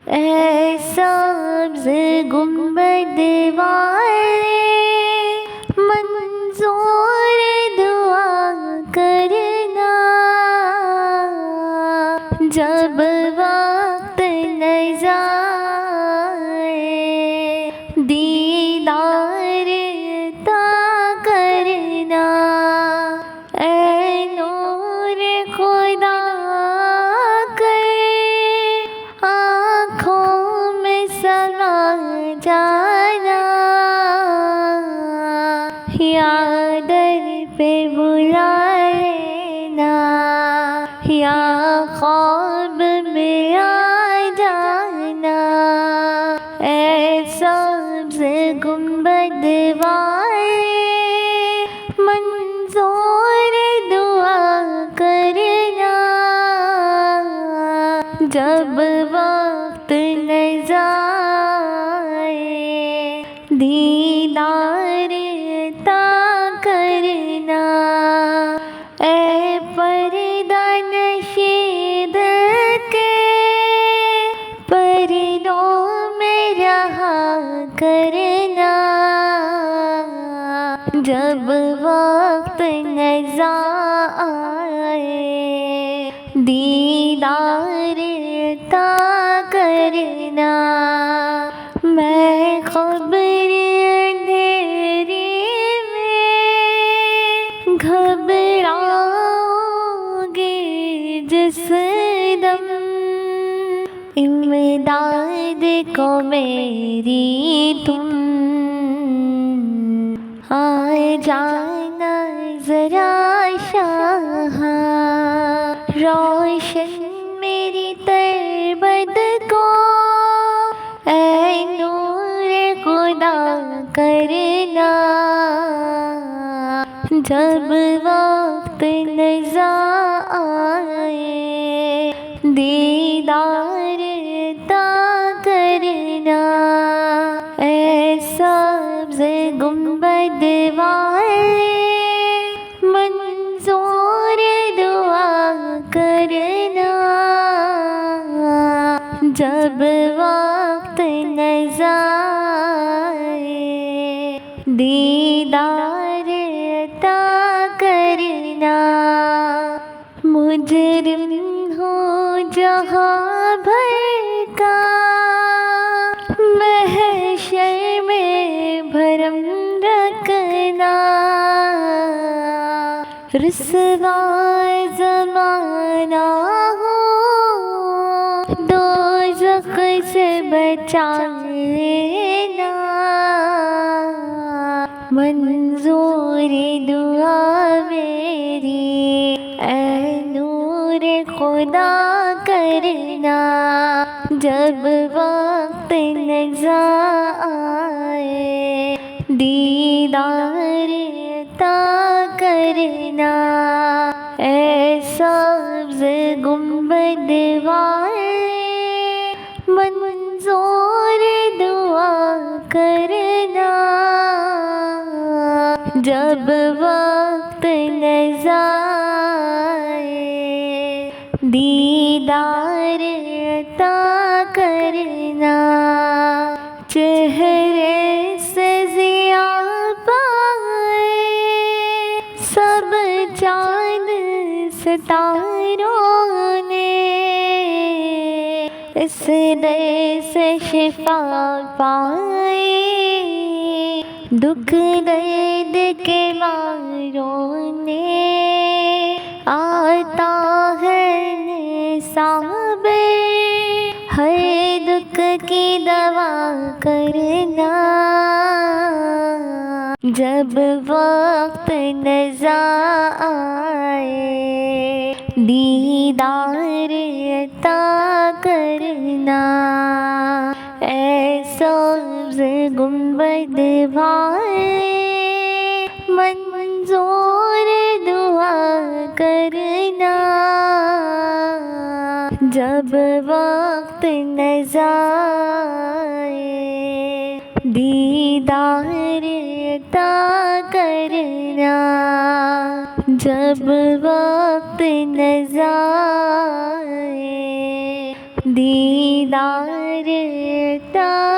اے سبز گنبد والے منظور دعا کرنا، جب وقت نظر آئے دیدار عطا کرنا، اے نور خدا کر آنکھوں میں سما جانا، یا در پہ بلا لینا، یا خواب میں آ جانا، اے سبز گنبد والے منظور دعا کرنا، جب وقت نظر آئے دیدار عطا کرنا، اے پردہ نشید کے پردوں میں رہا کرنا، جب وقت نظر آئے دیدار عطا کرنا، میں خبر اندھیری میں گھبراؤں گی جس دم، امداد کو میری تم آ جانا ذرا شاہ، روشن میری تربت کو اے نور خدا کرنا، جب وقت نظر آئے دیدار عطا کرنا، اے سبز گنبد والے منظور دعا کرنا، جب وقت نظر آئے دیدار عطا کرنا، مجرم ہوں جہاں بھر کا محشر میں بھرم رکھنا، رسوا زمانہ ہو دوزخ سے بچا لینا، منظور دعا میری اے نور خدا کرنا، جب وقت نظر آئے دیدار عطا کرنا، اے سبز گنبد والے منظور دعا کرنا، جب وقت نظر آئے دیدار عطا کرنا، چہرے سے ضیاء پائے سب چاند ستاروں نے، اس در سے شفا پائی دکھ درد کے ماروں نے، آتا ہے نصاب ہر دکھ کی دوا کرنا، جب وقت نظر آئے دیدار عطا کرنا، اے سبز گنبد والے منظور دعا کرنا، جب وقت نظر آئے دیدار عطا کرنا، جب وقت نظر آئے دیدار عطا